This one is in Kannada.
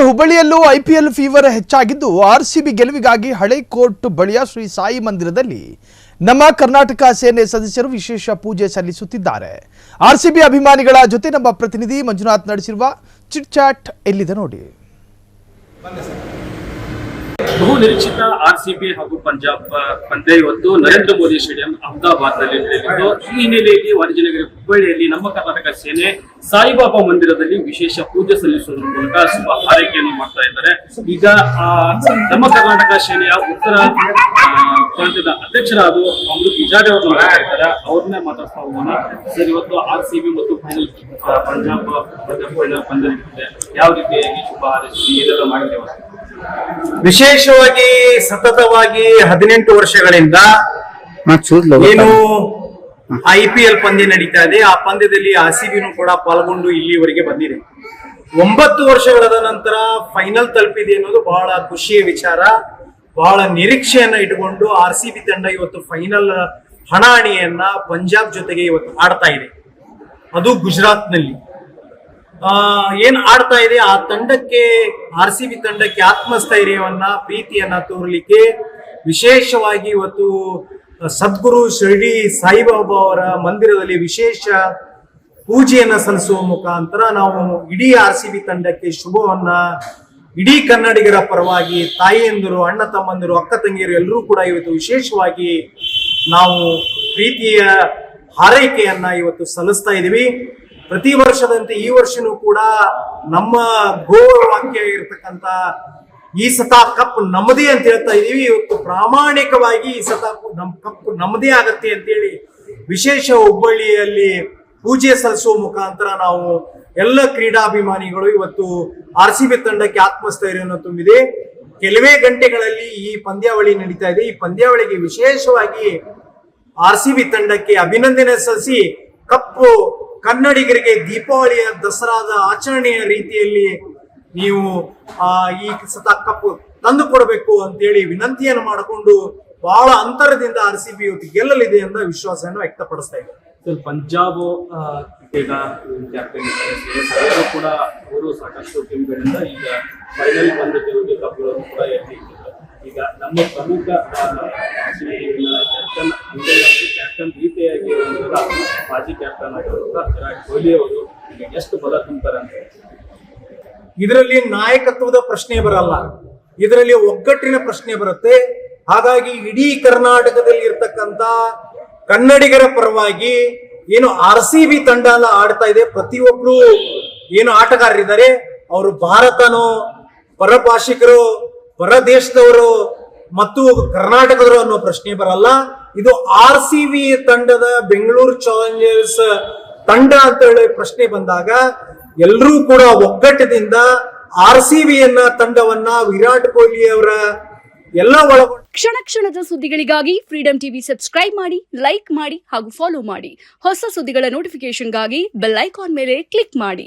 ಹುಬ್ಬಳ್ಳಿಯಲ್ಲೂ ಐಪಿಎಲ್ ಫೀವರ್ ಹೆಚ್ಚಾಗಿದ್ದು ಆರ್ಸಿಬಿ ಗೆಲುವಿಗಾಗಿ ಹಳೆ ಕೋರ್ಟ್ ಬಳಿಯ ಶ್ರೀ ಸಾಯಿ ಮಂದಿರದಲ್ಲಿ ನಮ್ಮ ಕರ್ನಾಟಕ ಸೇನೆ ಸದಸ್ಯರು ವಿಶೇಷ ಪೂಜೆ ಸಲ್ಲಿಸುತ್ತಿದ್ದಾರೆ. ಆರ್ಸಿಬಿ ಅಭಿಮಾನಿಗಳ ಜೊತೆ ನಮ್ಮ ಪ್ರತಿನಿಧಿ ಮಂಜುನಾಥ್ ನಡೆಸಿರುವ ಚಿಟ್ ಚಾಟ್ ಎಲ್ಲಿದೆ ನೋಡಿ. ಬಹು ನಿರೀಕ್ಷಿತ ಆರ್ಸಿಬಿ ಹಾಗೂ ಪಂಜಾಬ್ ಪಂದ್ಯ ಇವತ್ತು ನರೇಂದ್ರ ಮೋದಿ ಸ್ಟೇಡಿಯಂ ಅಹಮದಾಬಾದ್ ನಲ್ಲಿ ನಡೆಯಲಿದ್ದು ಈ ಹಿನ್ನೆಲೆಯಲ್ಲಿ ವಾಣಿಜ್ಯನಗರಿ ಹುಬ್ಬಳ್ಳಿಯಲ್ಲಿ ನಮ್ಮ ಕರ್ನಾಟಕ ಸೇನೆ ಸಾಯಿಬಾಬಾ ಮಂದಿರದಲ್ಲಿ ವಿಶೇಷ ಪೂಜೆ ಸಲ್ಲಿಸುವುದರ ಮೂಲಕ ಶುಭ ಹಾರೈಕೆಯನ್ನು ಮಾಡ್ತಾ ಇದ್ದಾರೆ. ಈಗ ನಮ್ಮ ಕರ್ನಾಟಕ ಸೇನೆಯ ಉತ್ತರ ಪ್ರಾಂತ್ಯದ ಅಧ್ಯಕ್ಷರಾದ ಅಮೃತ್ ಇಜಾರಿ ಅವರು ಮಾತಾಡ್ತಾರೆ. ಅವ್ರನ್ನೇ ಮಾತಾಡ್ತಾ ಹೋಗೋಣ. ಸರ್, ಇವತ್ತು ಆರ್ಸಿಬಿ ಮತ್ತು ಪಂಜಾಬ್ ಪಂದ್ಯ ನಡೆದಿದೆ. ಯಾವ ರೀತಿಯಾಗಿ ಶುಭ ಹಾರೈಸಿ ಇದೆಲ್ಲ ಮಾಡಿದ್ದೇವೆ? ವಿಶೇಷವಾಗಿ ಸತತವಾಗಿ 18 ವರ್ಷಗಳಿಂದ ಏನು IPL ಪಂದ್ಯ ನಡೀತಾ ಇದೆ, ಆ ಪಂದ್ಯದಲ್ಲಿ ಆರ್ಸಿಬಿನೂ ಕೂಡ ಪಾಲ್ಗೊಂಡು ಇಲ್ಲಿವರೆಗೆ ಬಂದಿದೆ. 9 ವರ್ಷಗಳ ನಂತರ ಫೈನಲ್ ತಲುಪಿದೆ ಅನ್ನೋದು ಬಹಳ ಖುಷಿಯ ವಿಚಾರ. ಬಹಳ ನಿರೀಕ್ಷೆಯನ್ನ ಇಟ್ಟುಕೊಂಡು ಆರ್ಸಿಬಿ ತಂಡ ಇವತ್ತು ಫೈನಲ್ ಹಣಾಹಣಿಯನ್ನ ಪಂಜಾಬ್ ಜೊತೆಗೆ ಇವತ್ತು ಆಡ್ತಾ ಇದೆ. ಅದು ಗುಜರಾತ್ ನಲ್ಲಿ ಏನ್ ಆಡ್ತಾ ಇದೆ, ಆ ತಂಡಕ್ಕೆ ಆರ್ಸಿಬಿ ತಂಡಕ್ಕೆ ಆತ್ಮಸ್ಥೈರ್ಯವನ್ನ ಪ್ರೀತಿಯನ್ನ ತೋರಲಿಕ್ಕೆ ವಿಶೇಷವಾಗಿ ಇವತ್ತು ಸದ್ಗುರು ಶಿರ್ಡಿ ಸಾಯಿಬಾಬಾ ಅವರ ಮಂದಿರದಲ್ಲಿ ವಿಶೇಷ ಪೂಜೆಯನ್ನ ಸಲ್ಲಿಸುವ ಮುಖಾಂತರ ನಾವು ಇಡೀ ಆರ್ಸಿಬಿ ತಂಡಕ್ಕೆ ಶುಭವನ್ನ, ಇಡೀ ಕನ್ನಡಿಗರ ಪರವಾಗಿ ತಾಯಿಯಂದಿರು, ಅಣ್ಣ ತಮ್ಮಂದಿರು, ಅಕ್ಕ ತಂಗಿಯರು ಎಲ್ಲರೂ ಕೂಡ ಇವತ್ತು ವಿಶೇಷವಾಗಿ ನಾವು ಪ್ರೀತಿಯ ಹಾರೈಕೆಯನ್ನ ಇವತ್ತು ಸಲ್ಲಿಸ್ತಾ ಇದೀವಿ. ಪ್ರತಿ ವರ್ಷದಂತೆ ಈ ವರ್ಷನೂ ಕೂಡ ನಮ್ಮ ಘೋರವಾಕ್ಯ ಇರತಕ್ಕಂತ ಈ ಸತ ಕಪ್ ನಮ್ಮದೇ ಅಂತ ಹೇಳ್ತಾ ಇದೀವಿ. ಇವತ್ತು ಪ್ರಾಮಾಣಿಕವಾಗಿ ಈ ಸತ ಕಪ್ ನಮ್ಮದೇ ಆಗತ್ತೆ ಅಂತೇಳಿ ವಿಶೇಷ ಹುಬ್ಬಳ್ಳಿಯಲ್ಲಿ ಪೂಜೆ ಸಲ್ಲಿಸುವ ಮುಖಾಂತರ ನಾವು ಎಲ್ಲ ಕ್ರೀಡಾಭಿಮಾನಿಗಳು ಇವತ್ತು ಆರ್ಸಿಬಿ ತಂಡಕ್ಕೆ ಆತ್ಮಸ್ಥೈರ್ಯವನ್ನು ತುಂಬಿದೆ. ಕೆಲವೇ ಗಂಟೆಗಳಲ್ಲಿ ಈ ಪಂದ್ಯಾವಳಿ ನಡೀತಾ ಇದೆ. ಈ ಪಂದ್ಯಾವಳಿಗೆ ವಿಶೇಷವಾಗಿ ಆರ್ಸಿಬಿ ತಂಡಕ್ಕೆ ಅಭಿನಂದನೆ ಸಲ್ಲಿಸಿ ಕಪ್ಪು ಕನ್ನಡಿಗರಿಗೆ ದೀಪಾವಳಿಯ ದಸರಾದ ಆಚರಣೆಯ ರೀತಿಯಲ್ಲಿ ನೀವು ಈ ಸತ ಕಪ್ಪು ತಂದು ಕೊಡಬೇಕು ಅಂತೇಳಿ ವಿನಂತಿಯನ್ನು ಮಾಡಿಕೊಂಡು ಬಹಳ ಅಂತರದಿಂದ ಆರ್ಸಿಬಿ ಇವತ್ತು ಗೆಲ್ಲಲಿದೆ ಎಂಬ ವಿಶ್ವಾಸವನ್ನು ವ್ಯಕ್ತಪಡಿಸ್ತಾ ಇದೆ. ಪಂಜಾಬ್ ಈಗ ಕ್ಯಾಪ್ಟನ್ ಕೂಡ ಅವರು ಸಾಕಷ್ಟು ಟೀಮ್ಗಳಿಂದ ಈಗ ಫೈನಲ್ ಪಂದ್ಯಕ್ಕೆ ಕಪ್ಗಳನ್ನು ಕೂಡ ಎತ್ತಿದ್ದಾರೆ. ಈಗ ನಮ್ಮ ಪ್ರಮುಖ ಕ್ಯಾಪ್ಟನ್ ರೀತಿಯಾಗಿ ಮಾಜಿ ಕ್ಯಾಪ್ಟನ್ ಆಗಿರುವ ವಿರಾಟ್ ಕೊಹ್ಲಿ ಅವರು ಈಗ ಎಷ್ಟು ಬಲ ತುಂಬ್ತಾರೆ ಅಂತ. ಇದರಲ್ಲಿ ನಾಯಕತ್ವದ ಪ್ರಶ್ನೆ ಬರಲ್ಲ, ಇದರಲ್ಲಿ ಒಗ್ಗಟ್ಟಿನ ಪ್ರಶ್ನೆ ಬರುತ್ತೆ. ಹಾಗಾಗಿ ಇಡೀ ಕರ್ನಾಟಕದಲ್ಲಿ ಇರ್ತಕ್ಕಂತ ಕನ್ನಡಿಗರ ಪರವಾಗಿ ಏನು ಆರ್ಸಿಬಿ ತಂಡ ಎಲ್ಲ ಆಡ್ತಾ ಇದೆ, ಪ್ರತಿಯೊಬ್ರು ಏನು ಆಟಗಾರರಿದ್ದಾರೆ ಅವರು ಭಾರತನೋ, ಪರಭಾಷಿಕರು, ಪರ ದೇಶದವರು ಮತ್ತು ಕರ್ನಾಟಕದವರು ಅನ್ನೋ ಪ್ರಶ್ನೆ ಬರಲ್ಲ. ಇದು ಆರ್ಸಿಬಿ ತಂಡದ ಬೆಂಗಳೂರು ಚಾಲೆಂಜರ್ಸ್ ತಂಡ ಅಂತ ಹೇಳಿ ಪ್ರಶ್ನೆ ಬಂದಾಗ ಎಲ್ಲರೂ ಕೂಡ ಒಗ್ಗಟ್ಟದಿಂದ ಆರ್ಸಿಬಿಯನ್ನ ತಂಡವನ್ನ ವಿರಾಟ್ ಕೊಹ್ಲಿ ಅವರ ಎಲ್ಲ ಒಳಗೊಂಡು ಕ್ಷಣ ಕ್ಷಣದ ಸುದ್ದಿಗಳಿಗಾಗಿ ಫ್ರೀಡಂ ಟಿವಿ ಸಬ್ಸ್ಕ್ರೈಬ್ ಮಾಡಿ, ಲೈಕ್ ಮಾಡಿ ಹಾಗೂ ಫಾಲೋ ಮಾಡಿ. ಹೊಸ ಸುದ್ದಿಗಳ ನೋಟಿಫಿಕೇಶನ್ಗಾಗಿ ಬೆಲ್ ಐಕಾನ್ ಮೇಲೆ ಕ್ಲಿಕ್ ಮಾಡಿ.